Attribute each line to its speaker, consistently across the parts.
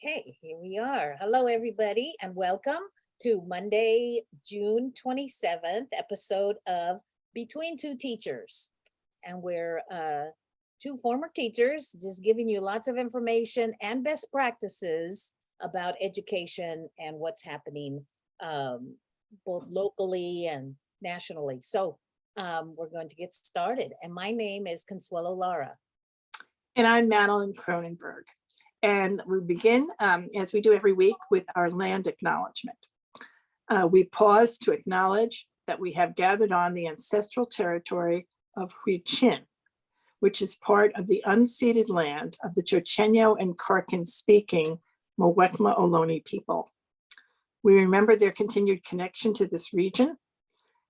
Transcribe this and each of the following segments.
Speaker 1: Okay, here we are. Hello, everybody, and welcome to Monday, June 27th episode of Between Two Teachers. And we're two former teachers just giving you lots of information and best practices about education and what's happening both locally and nationally. So we're going to get started. And my name is Consuelo Lara.
Speaker 2: And I'm Madeline Cronenberg. And we begin, as we do every week, with our land acknowledgement. We pause to acknowledge that we have gathered on the ancestral territory of Huichin, which is part of the unceded land of the Chochenyo and Karkan-speaking Muwekma Ohlone people. We remember their continued connection to this region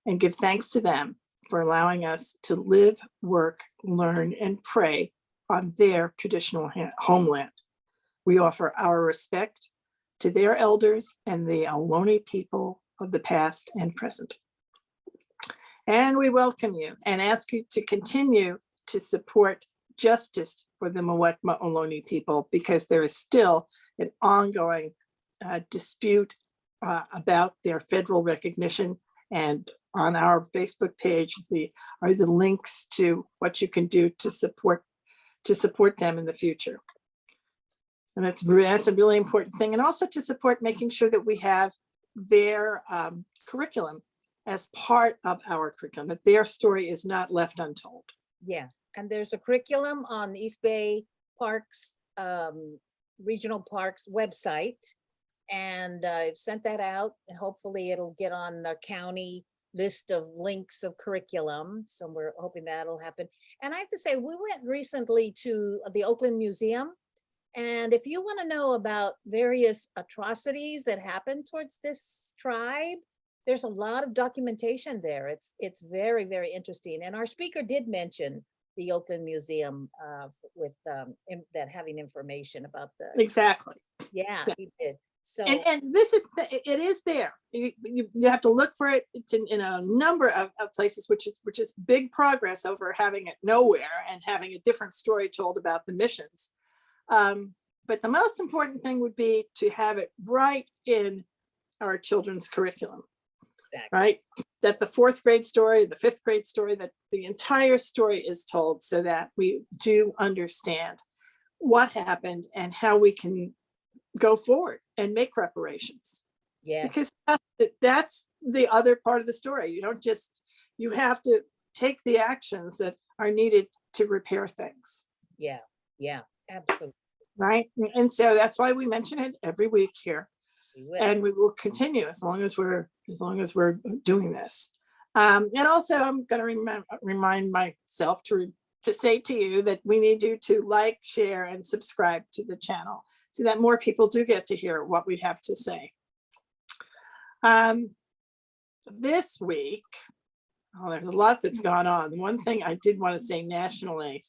Speaker 2: and give thanks to them for allowing us to live, work, learn, and pray on their traditional homeland. We offer our respect to their elders and the Ohlone people of the past and present. And we welcome you and ask you to continue to support justice for the Muwekma Ohlone people, because there is still an ongoing dispute about their federal recognition. And on our Facebook page are the links to what you can do to support them in the future. And that's a really important thing. And also to support making sure that we have their curriculum as part of our curriculum, that their story is not left untold.
Speaker 1: Yeah, and there's a curriculum on the East Bay Parks, Regional Parks website. And I've sent that out, and hopefully it'll get on the county list of links of curriculum. So we're hoping that'll happen. And I have to say, we went recently to the Oakland Museum. And if you want to know about various atrocities that happened towards this tribe, there's a lot of documentation there. It's very, very interesting. And our speaker did mention the Oakland Museum with that having information about the.
Speaker 2: Exactly.
Speaker 1: Yeah, he did. So
Speaker 2: and it is there. You have to look for it. It's in a number of places, which is big progress over having it nowhere and having a different story told about the missions. But the most important thing would be to have it right in our children's curriculum. Exactly. Right? That the fourth grade story, the fifth grade story, that the entire story is told, so that we do understand what happened and how we can go forward and make reparations.
Speaker 1: Yeah.
Speaker 2: Because that's the other part of the story. You have to take the actions that are needed to repair things.
Speaker 1: Yeah, absolutely.
Speaker 2: Right. And so that's why we mention it every week here. And we will continue as long as we're doing this. And also I'm going to remind myself to say to you that we need you to like, share, and subscribe to the channel so that more people do get to hear what we have to say. This week, there's a lot that's gone on. The one thing I did want to say nationally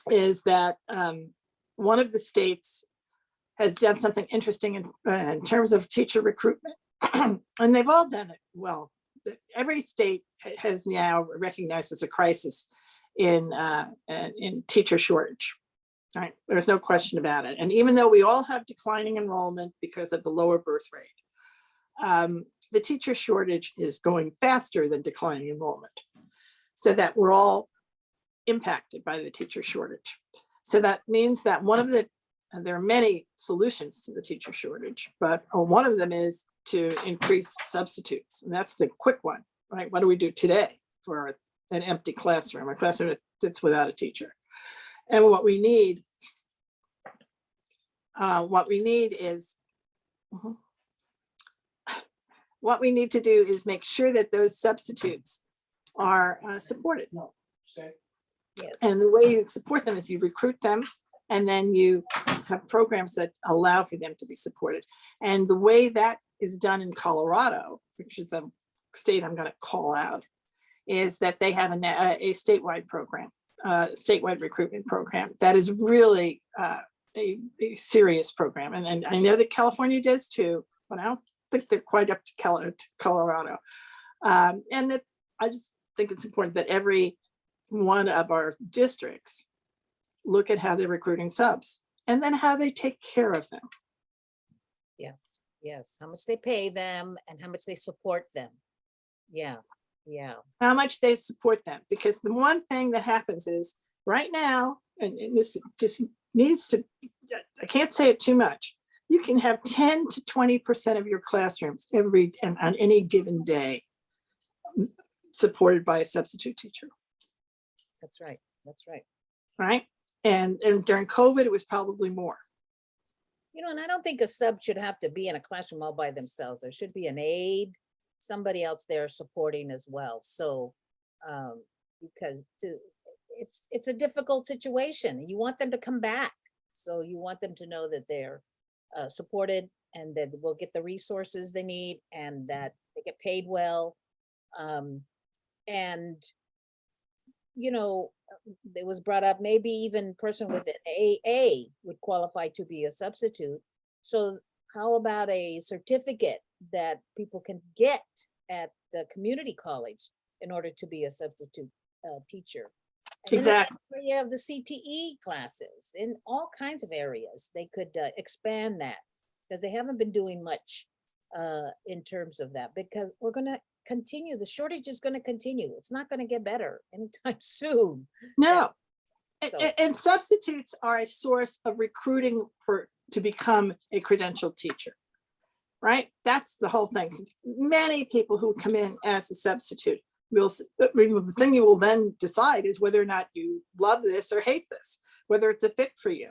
Speaker 2: is that one of the states has done something interesting in terms of teacher recruitment. And they've all done it well. Every state has now recognized as a crisis in teacher shortage. Right? There's no question about it. And even though we all have declining enrollment because of the lower birth rate, the teacher shortage is going faster than declining enrollment, so that we're all impacted by the teacher shortage. So that means that there are many solutions to the teacher shortage, but one of them is to increase substitutes. And that's the quick one, right? What do we do today for an empty classroom, a classroom that's without a teacher? And what we need to do is make sure that those substitutes are supported.
Speaker 1: Yes.
Speaker 2: And the way you support them is you recruit them, and then you have programs that allow for them to be supported. And the way that is done in Colorado, which is the state I'm going to call out, is that they have a statewide program, statewide recruitment program that is really a serious program. And I know that California does too, but I don't think they're quite up to Colorado. And that I just think it's important that every one of our districts look at how they're recruiting subs and then how they take care of them.
Speaker 1: Yes, yes. How much they pay them and how much they support them. Yeah, yeah.
Speaker 2: How much they support them. Because the one thing that happens is right now, and this just needs to, I can't say it too much. You can have 10 to 20% of your classrooms and on any given day supported by a substitute teacher.
Speaker 1: That's right. That's right.
Speaker 2: Right. And during COVID, it was probably more.
Speaker 1: You know, and I don't think a sub should have to be in a classroom all by themselves. There should be an aide, somebody else there supporting as well. So, because it's a difficult situation. You want them to come back. So you want them to know that they're supported and that we'll get the resources they need and that they get paid well. And, you know, it was brought up, maybe even person with an AA would qualify to be a substitute. So how about a certificate that people can get at the community college in order to be a substitute teacher? And
Speaker 2: Exactly.
Speaker 1: then you have the CTE classes in all kinds of areas. They could expand that because they haven't been doing much in terms of that, because we're going to continue. The shortage is going to continue. It's not going to get better anytime soon.
Speaker 2: No.
Speaker 1: So-
Speaker 2: And substitutes are a source of recruiting to become a credentialed teacher, right? That's the whole thing. Many people who come in as a substitute the thing you will then decide is whether or not you love this or hate this, whether it's a fit for you,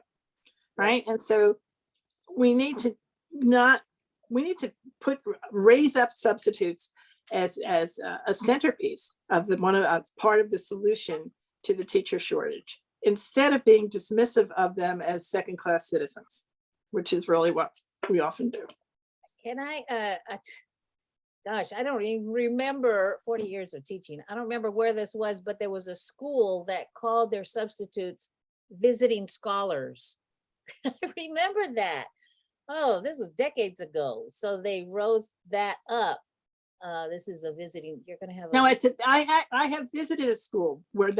Speaker 2: right? And so we need to raise up substitutes as a centerpiece of part of the solution to the teacher shortage, instead of being dismissive of them as second-class citizens, which is really what we often do.
Speaker 1: Can gosh, I don't even remember 40 years of teaching. I don't remember where this was, but there was a school that called their substitutes visiting scholars. I remember that. Oh, this was decades ago. So they rose that up. This is a visiting, you're gonna have.
Speaker 2: No, I have visited a school where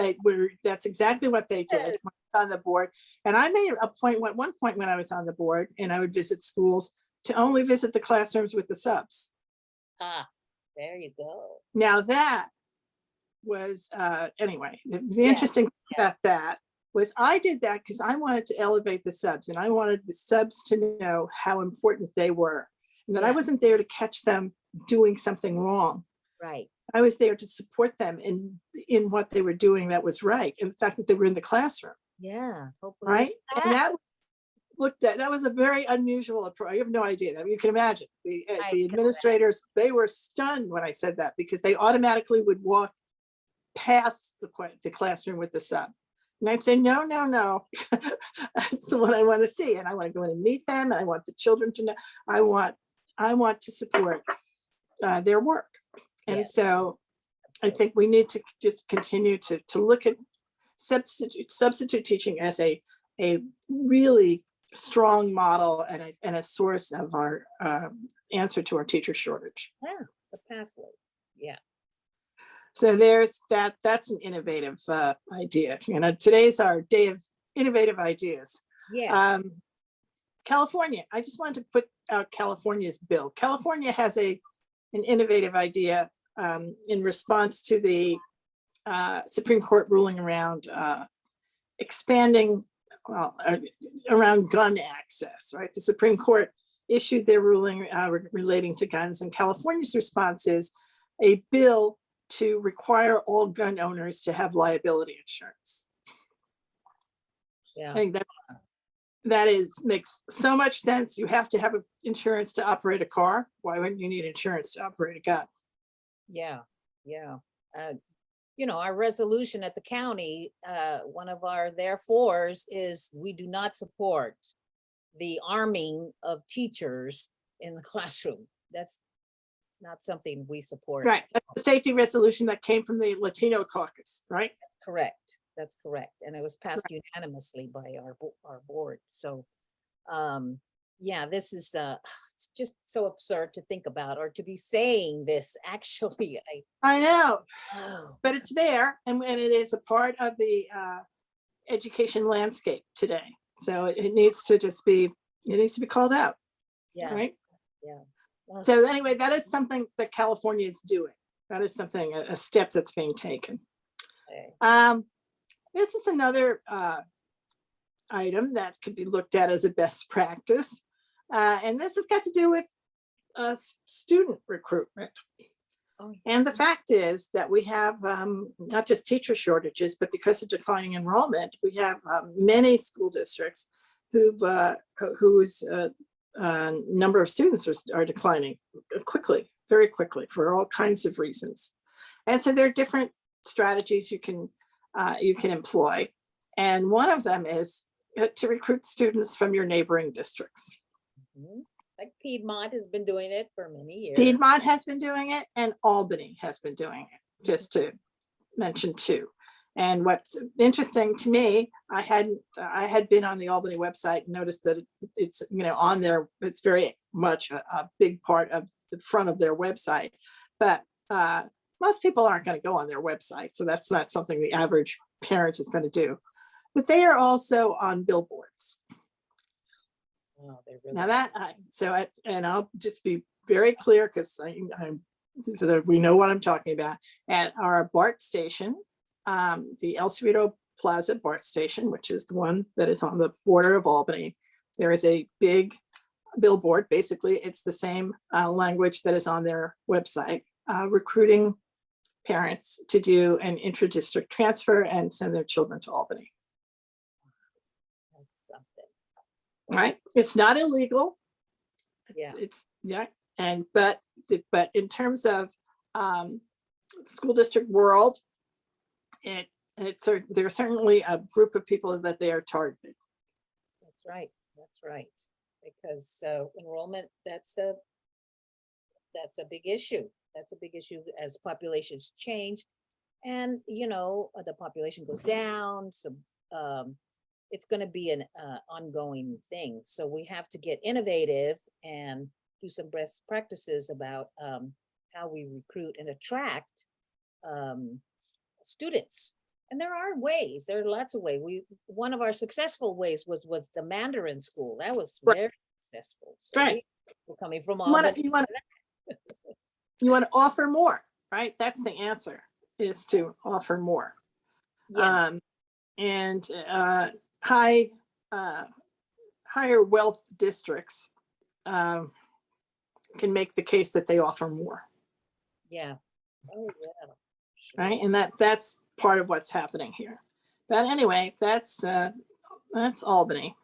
Speaker 2: that's exactly what they did.
Speaker 1: Yes.
Speaker 2: On the board. And I made a point at one point when I was on the board and I would visit schools to only visit the classrooms with the subs.
Speaker 1: Ah, there you go.
Speaker 2: Now that was, anyway, the interesting thing about that was I did that because I wanted to elevate the subs and I wanted the subs to know how important they were. And that I wasn't there to catch them doing something wrong.
Speaker 1: Right.
Speaker 2: I was there to support them in what they were doing that was right. And the fact that they were in the classroom.
Speaker 1: Yeah. Hopefully.
Speaker 2: Right. And that was a very unusual approach. I have no idea. I mean, you can imagine the administrators, they were stunned when I said that because they automatically would walk past the classroom with the sub. And I'd say, no, that's the one I want to see. And I want to go in and meet them. And I want the children to know, I want to support their work. And so I think we need to just continue to look at substitute teaching as a really strong model and a source of our answer to our teacher shortage.
Speaker 1: Yeah, it's a pathway. Yeah.
Speaker 2: So there's that's an innovative idea. You know, today's our day of innovative ideas.
Speaker 1: Yes.
Speaker 2: California, I just wanted to put out California's bill. California has an innovative idea in response to the Supreme Court ruling around expanding, around gun access, right? The Supreme Court issued their ruling relating to guns, and California's response is a bill to require all gun owners to have liability insurance.
Speaker 1: Yeah.
Speaker 2: I think that makes so much sense. You have to have insurance to operate a car. Why wouldn't you need insurance to operate a gun?
Speaker 1: Yeah. You know, our resolution at the county, one of our therefores is we do not support the arming of teachers in the classroom. That's not something we support.
Speaker 2: Right. That's the safety resolution that came from the Latino caucus, right?
Speaker 1: Correct. That's correct. And it was passed unanimously by our board. So, yeah, this is it's just so absurd to think about or to be saying this actually.
Speaker 2: I know,
Speaker 1: Oh,
Speaker 2: but it's there and it is a part of the education landscape today. So it needs to just be, it needs to be called out,
Speaker 1: Yeah,
Speaker 2: right?
Speaker 1: yeah. Well,
Speaker 2: So anyway, that is something that California is doing. That is something, a step that's being taken.
Speaker 1: okay.
Speaker 2: This is another item that could be looked at as a best practice. And this has got to do with student recruitment.
Speaker 1: Oh,
Speaker 2: And the fact is that we have not just teacher shortages, but because of declining enrollment, we have many school districts whose number of students are declining quickly, very quickly, for all kinds of reasons. And so there are different strategies you can employ. And one of them is to recruit students from your neighboring districts.
Speaker 1: mhm. Like Piedmont has been doing it for many years.
Speaker 2: Piedmont has been doing it, and Albany has been doing it, just to mention two. And what's interesting to me, I had been on the Albany website and noticed that it's, on there, it's very much a big part of the front of their website. But most people aren't going to go on their website, so that's not something the average parent is going to do. But they are also on billboards.
Speaker 1: Oh, they really
Speaker 2: Now and I'll just be very clear, because so that we know what I'm talking about. At our BART station, the El Cerrito Plaza BART station, which is the one that is on the border of Albany, there is a big billboard. Basically, it's the same language that is on their website, recruiting parents to do an intra-district transfer and send their children to Albany.
Speaker 1: that's something.
Speaker 2: Right? It's not illegal.
Speaker 1: Yeah.
Speaker 2: But in terms of school district world, there's certainly a group of people that they are targeted.
Speaker 1: That's right. That's right. Because enrollment, that's a big issue. That's a big issue as populations change, and the population goes down. So it's going to be an ongoing thing. So we have to get innovative and do some best practices about how we recruit and attract students. And there are ways. There are lots of ways. One of our successful ways was the Mandarin school. That was very successful. So
Speaker 2: Right.
Speaker 1: we're coming from
Speaker 2: You
Speaker 1: all.
Speaker 2: want to offer more, right? That's the answer, is to offer more.
Speaker 1: Yeah.
Speaker 2: And higher wealth districts can make the case that they offer more.
Speaker 1: Yeah. Oh yeah. Sure.
Speaker 2: Right, and that's part of what's happening here. But anyway, that's Albany.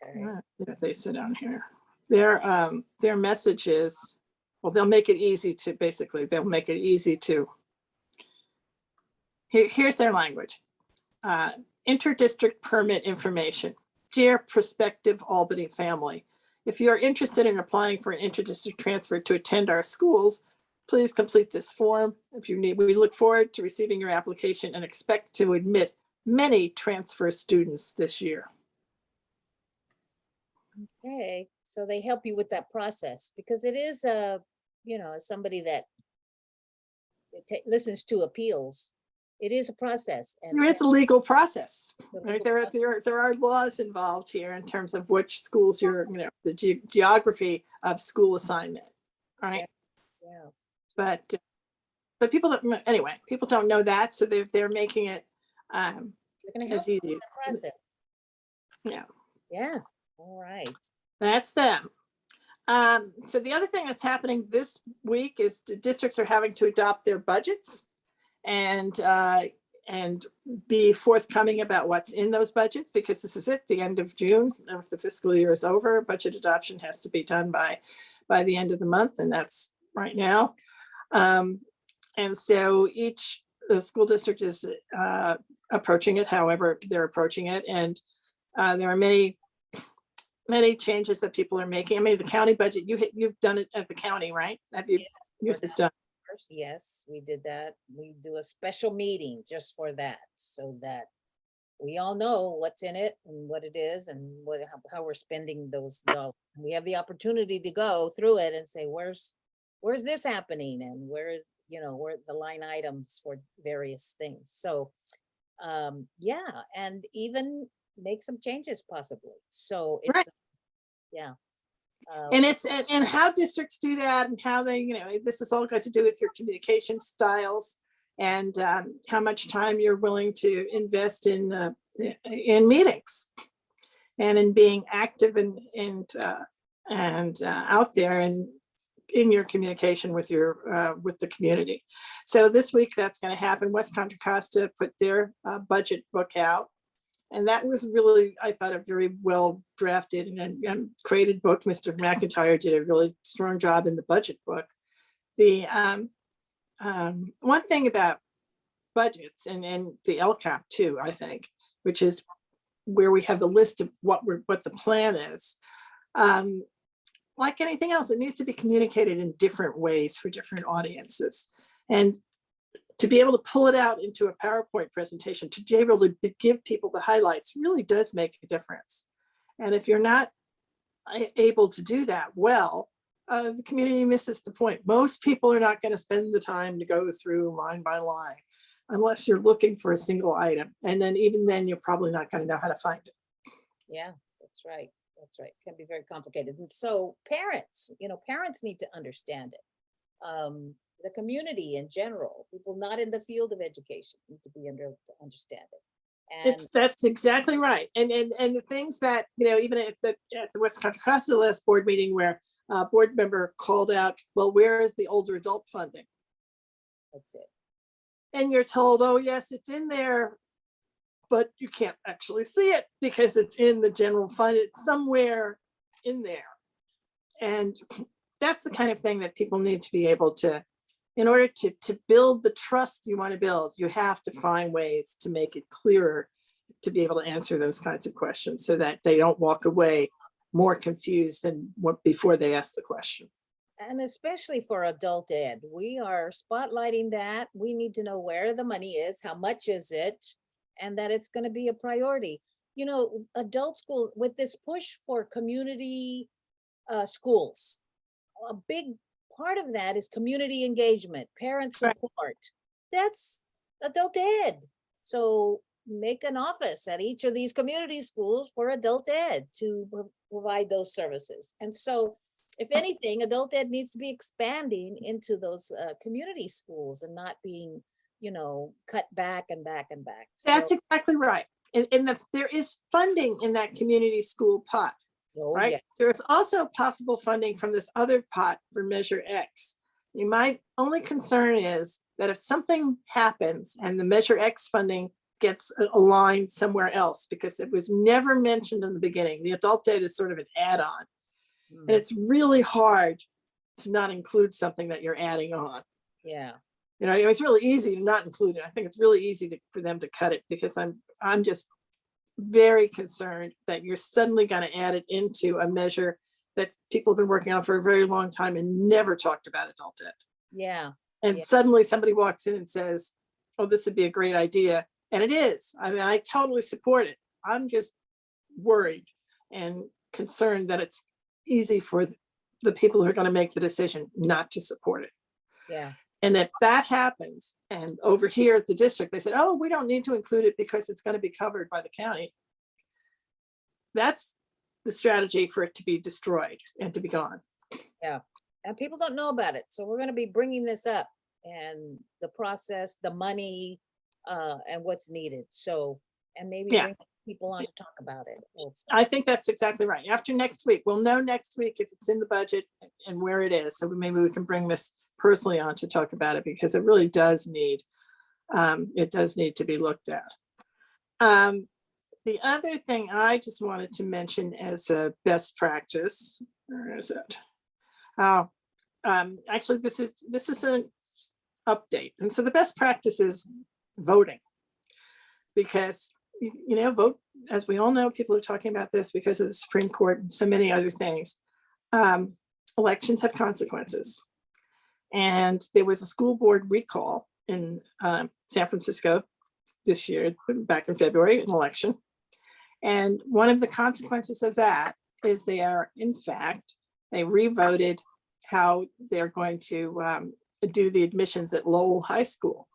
Speaker 1: Okay.
Speaker 2: See what they said down here. Their message is, well, they'll make it easy to. Here's their language. Interdistrict permit information. Dear prospective Albany family, if you are interested in applying for an interdistrict transfer to attend our schools, please complete this form. If you need, we look forward to receiving your application and expect to admit many transfer students this year.
Speaker 1: Okay, so they help you with that process, because it is as somebody that listens to appeals, it is a process. And
Speaker 2: There is a legal process,
Speaker 1: the
Speaker 2: right?
Speaker 1: legal
Speaker 2: There are laws involved here in terms of which schools the geography of school assignment, right?
Speaker 1: Yeah.
Speaker 2: But people don't know that, so they're making it
Speaker 1: They're gonna help
Speaker 2: as
Speaker 1: you
Speaker 2: easy.
Speaker 1: with the process.
Speaker 2: Yeah,
Speaker 1: Yeah. All right.
Speaker 2: that's them. So the other thing that's happening this week is the districts are having to adopt their budgets and be forthcoming about what's in those budgets, because this is it, the end of June, if the fiscal year is over, budget adoption has to be done by the end of the month, and that's right now. And so each school district is approaching it however they're approaching it, and there are many changes that people are making. I mean, the county budget, you've done it at the county, right? Have you? Yours is done.
Speaker 1: Yes, we did that. We do a special meeting just for that, so that we all know what's in it and what it is and how we're spending those dollars. We have the opportunity to go through it and say, where's this happening, and where the line items for various things. So yeah, and even make some changes possibly. So
Speaker 2: Right.
Speaker 1: it's, yeah.
Speaker 2: And and how districts do that, and how they, this has all got to do with your communication styles, and how much time you're willing to invest in meetings and in being active and out there and in your communication with with the community. So this week that's going to happen. West Contra Costa put their budget book out. And that was really, I thought, a very well drafted and created book. Mr. McIntyre did a really strong job in the budget book. The one thing about budgets and the LCAP too, I think, which is where we have the list of what the plan is. Like anything else, it needs to be communicated in different ways for different audiences. And to be able to pull it out into a PowerPoint presentation, to be able to give people the highlights really does make a difference. And if you're not able to do that well, the community misses the point. Most people are not going to spend the time to go through line by line unless you're looking for a single item. And then even then, you're probably not going to know how to find it.
Speaker 1: Yeah, that's right. That's right. It can be very complicated. And so parents, parents need to understand it. The community in general, people not in the field of education need to be to understand it. And
Speaker 2: That's exactly right. And the things that, even at the West Contra Costa last board meeting, where a board member called out, well, where is the older adult funding?
Speaker 1: that's it.
Speaker 2: And you're told, oh, yes, it's in there, but you can't actually see it because it's in the general fund. It's somewhere in there. And that's the kind of thing that people need to be able to, in order to build the trust you want to build, you have to find ways to make it clearer to be able to answer those kinds of questions so that they don't walk away more confused than what before they ask the question.
Speaker 1: And especially for adult ed, we are spotlighting that. We need to know where the money is, how much is it, and that it's going to be a priority. Adult schools, with this push for community schools, a big part of that is community engagement, parent
Speaker 2: Right.
Speaker 1: support. That's adult ed. So make an office at each of these community schools for adult ed to provide those services. And so if anything, adult ed needs to be expanding into those community schools and not being, cut back and back and back.
Speaker 2: That's exactly right. And there is funding in that community school pot. Right.
Speaker 1: Yes.
Speaker 2: There is also possible funding from this other pot for Measure X. My only concern is that if something happens and the Measure X funding gets aligned somewhere else, because it was never mentioned in the beginning, the adult ed is sort of an add-on. And it's really hard to not include something that you're adding on.
Speaker 1: Yeah.
Speaker 2: It's really easy to not include it. I think it's really easy for them to cut it, because I'm just very concerned that you're suddenly going to add it into a measure that people have been working on for a very long time and never talked about adult ed.
Speaker 1: Yeah.
Speaker 2: And suddenly somebody walks in and says, oh, this would be a great idea. And it is. I mean, I totally support it. I'm just worried and concerned that it's easy for the people who are going to make the decision not to support it.
Speaker 1: Yeah.
Speaker 2: And if that happens, and over here at the district, they said, oh, we don't need to include it because it's going to be covered by the county. That's the strategy for it to be destroyed and to be gone.
Speaker 1: Yeah. And people don't know about it. So we're going to be bringing this up, and the process, the money, and what's needed. So, and maybe bring people on to talk about it also.
Speaker 2: I think that's exactly right. After next week, we'll know next week if it's in the budget and where it is. So maybe we can bring this personally on to talk about it, because it really does need, to be looked at. The other thing I just wanted to mention as a best practice, where is it? Actually, this is an update. And so the best practice is voting, because, vote, as we all know, people are talking about this because of the Supreme Court and so many other things. Elections have consequences. And there was a school board recall in San Francisco this year, back in February, an election. And one of the consequences of that is they revoted how they're going to do the admissions at Lowell High School.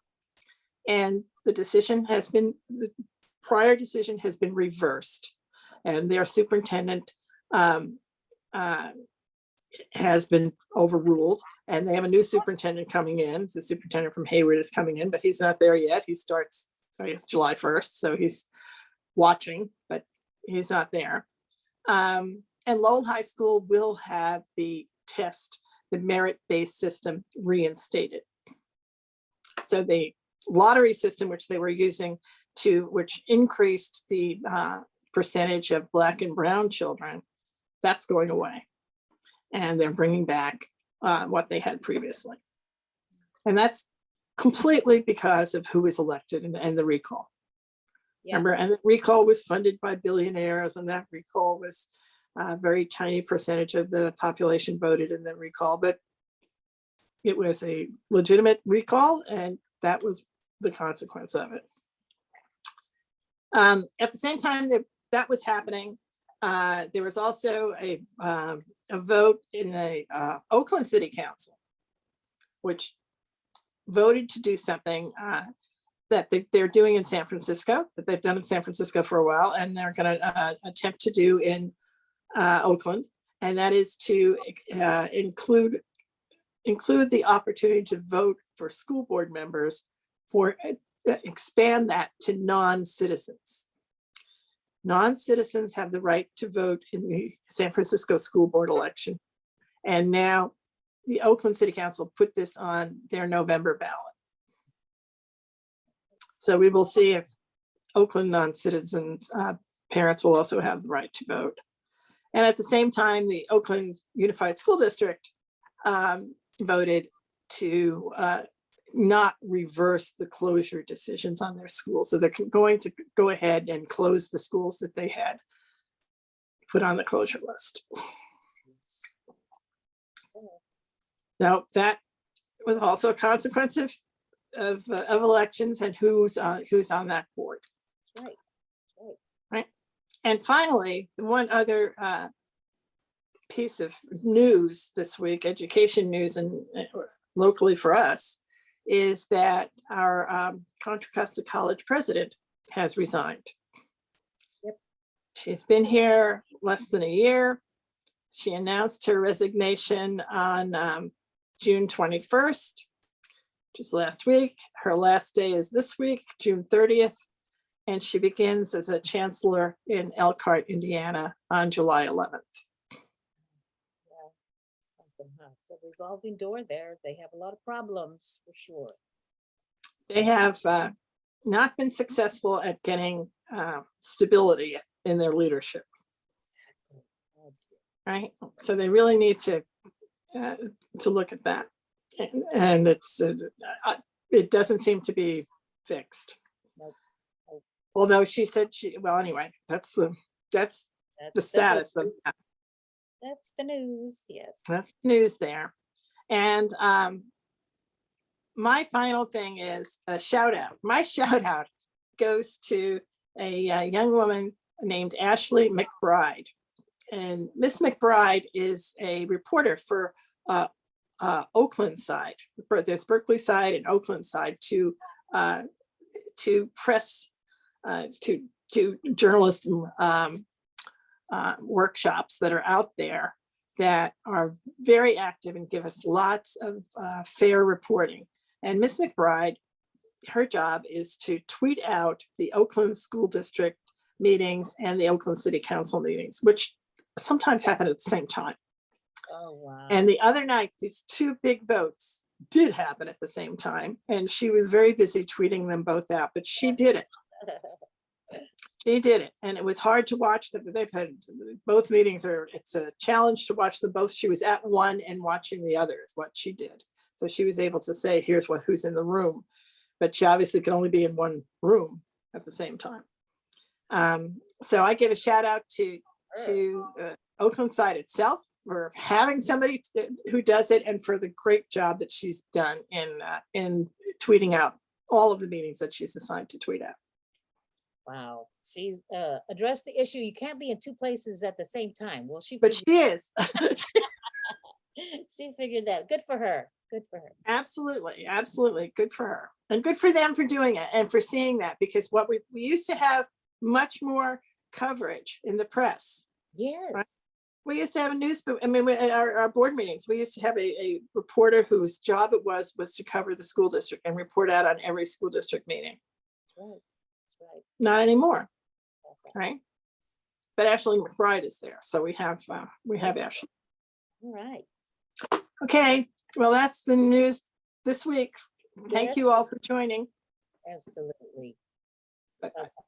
Speaker 2: And the decision has been, prior decision has been reversed, and their superintendent has been overruled, and they have a new superintendent coming in. The superintendent from Hayward is coming in, but he's not there yet. He starts, I guess, July 1st, so he's watching, but he's not there. And Lowell High School will have the test, the merit-based system reinstated. So the lottery system, which they were using which increased the percentage of Black and brown children, that's going away. And they're bringing back what they had previously. And that's completely because of who was elected and the recall. Yeah. Remember, and the recall was funded by billionaires, and that recall was a very tiny percentage of the population voted in the recall, but it was a legitimate recall, and that was the consequence of it. At the same time that was happening, there was also a vote in the Oakland City Council, which voted to do something that they're doing in San Francisco, that they've done in San Francisco for a while, and they're going to attempt to do in Oakland, and that is to include the opportunity to vote for school board members, for expand that to non-citizens. Non-citizens have the right to vote in the San Francisco school board election. And now the Oakland City Council put this on their November ballot. So we will see if Oakland non-citizens parents will also have the right to vote. And at the same time, the Oakland Unified School District voted to not reverse the closure decisions on their schools. So they're going to go ahead and close the schools that they had put on the closure list. Now that was also a consequence of elections and who's on that board.
Speaker 1: That's right.
Speaker 2: Right. And finally, the one other piece of news this week, education news, and locally for us, is that our Contra Costa College president has resigned.
Speaker 1: Yep.
Speaker 2: She's been here less than a year. She announced her resignation on June 21st, which is last week. Her last day is this week, June 30th, and she begins as a chancellor in Elkhart, Indiana on July 11th.
Speaker 1: It's a revolving door there. They have a lot of problems for sure.
Speaker 2: They have not been successful at getting stability in their leadership.
Speaker 1: Exactly. Oh,
Speaker 2: right? So they really need to look at that, and it doesn't seem to be fixed.
Speaker 1: Nope. Nope.
Speaker 2: Although she said well, anyway, that's the status of that.
Speaker 1: That's the news, yes.
Speaker 2: That's news there. And my final thing is a shout out. My shout out goes to a young woman named Ashley Mcbride. And Miss Mcbride is a reporter for Oakland side. There's Berkeley side and Oakland side to press, to journalism workshops that are out there that are very active and give us lots of fair reporting. And Miss Mcbride, her job is to tweet out the Oakland School District meetings and the Oakland City Council meetings, which sometimes happen at the same time.
Speaker 1: Oh, wow. And
Speaker 2: the other night, these two big votes did happen at the same time. And she was very busy tweeting them both out, but she did it. She did it. And it was hard to watch them. They've had both meetings, it's a challenge to watch them both. She was at one and watching the other is what she did. So she was able to say, here's who's in the room. But she obviously could only be in one room at the same time. So I give a shout out to Oakland side itself for having somebody who does it, and for the great job that she's done in tweeting out all of the meetings that she's assigned to tweet out.
Speaker 1: Wow. She's addressed the issue. You can't be in two places at the same time. Well,
Speaker 2: but she is.
Speaker 1: She figured that. Good for her. Good for her.
Speaker 2: Absolutely, absolutely. Good for her. And good for them for doing it and for seeing that, because what we used to have much more coverage in the press.
Speaker 1: Yes.
Speaker 2: We used to have a newspaper, I mean, at our board meetings, we used to have a reporter whose job it was to cover the school district and report out on every school district meeting.
Speaker 1: That's right. That's right.
Speaker 2: Not anymore,
Speaker 1: Okay.
Speaker 2: right? But Ashley McBride is there, so we have Ashley.
Speaker 1: All right.
Speaker 2: Okay, well, that's the news this week. Thank
Speaker 1: Yes.
Speaker 2: you all for joining.
Speaker 1: Absolutely.
Speaker 2: Bye-bye.
Speaker 1: Bye-bye.